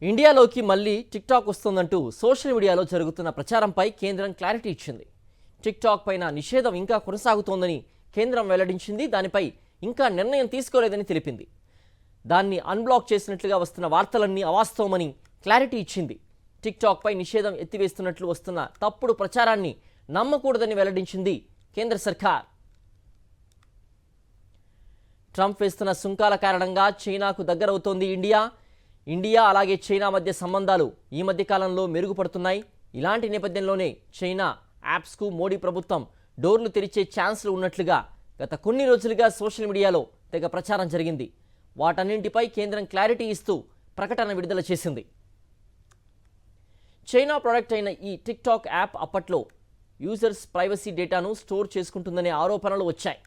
ఇండియాలోకి మళ్ళీ TikTok వస్తుందంటూ social మీడియాలో జరుగుతున్న ప్రచారంపై కేంద్రం క్లారిటీ ఇచ్చింది. టిక్టాక్ పైన నిషేధం ఇంకా కొనసాగుతోందని కేంద్రం వెల్లడించింది. దానిపై ఇంకా నిర్ణయం తీసుకోలేదని తెలిపింది. దాన్ని అన్బ్లాక్ చేసినట్లుగా వస్తున్న వార్తలన్నీ అవాస్తవమని క్లారిటీ ఇచ్చింది. టిక్టాక్ పై నిషేధం ఎత్తివేస్తున్నట్లు వస్తున్న తప్పుడు ప్రచారాన్ని నమ్మకూడదని వెల్లడించింది కేంద్ర సర్కార్. ట్రంప్ వేస్తున్న సుంకాల కారణంగా చైనాకు దగ్గరవుతోంది ఇండియా అలాగే చైనా మధ్య సంబంధాలు ఈ మధ్య కాలంలో మెరుగుపడుతున్నాయి. ఇలాంటి నేపథ్యంలోనే చైనా యాప్స్కు మోడీ ప్రభుత్వం డోర్లు తెరిచే ఛాన్స్లు ఉన్నట్లుగా గత కొన్ని రోజులుగా సోషల్ మీడియాలో తెగ ప్రచారం జరిగింది. వాటన్నింటిపై కేంద్రం క్లారిటీ ఇస్తూ ప్రకటన విడుదల చేసింది. చైనా ప్రోడక్ట్ అయిన ఈ టిక్టాక్ యాప్ అప్పట్లో యూజర్స్ ప్రైవసీ డేటాను స్టోర్ చేసుకుంటుందనే ఆరోపణలు వచ్చాయి.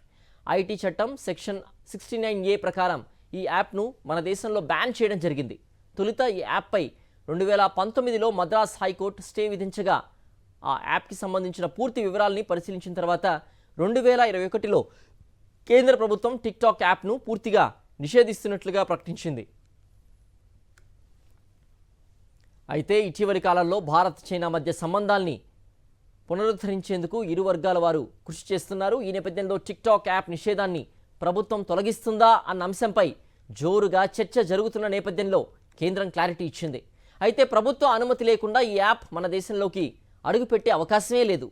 ఐటీ చట్టం సెక్షన్ 69A ప్రకారం ఈ యాప్ను మన దేశంలో బ్యాన్ చేయడం జరిగింది. తొలుత ఈ యాప్పై 2019లో మద్రాస్ హైకోర్టు స్టే విధించగా ఆ యాప్కి సంబంధించిన పూర్తి వివరాలని పరిశీలించిన తర్వాత 2021లో కేంద్ర ప్రభుత్వం టిక్టాక్ యాప్ను పూర్తిగా నిషేధిస్తున్నట్లుగా ప్రకటించింది. అయితే ఇటీవలి కాలంలో భారత్ చైనా మధ్య సంబంధాల్ని పునరుద్ధరించేందుకు ఇరు వర్గాల వారు కృషి చేస్తున్నారు. ఈ నేపథ్యంలో టిక్టాక్ యాప్ నిషేధాన్ని ప్రభుత్వం తొలగిస్తుందా అన్న అంశంపై జోరుగా చర్చ జరుగుతున్న నేపథ్యంలో కేంద్రం క్లారిటీ ఇచ్చింది. అయితే ప్రభుత్వ అనుమతి లేకుండా ఈ యాప్ మన దేశంలోకి అడుగుపెట్టే అవకాశమే లేదు.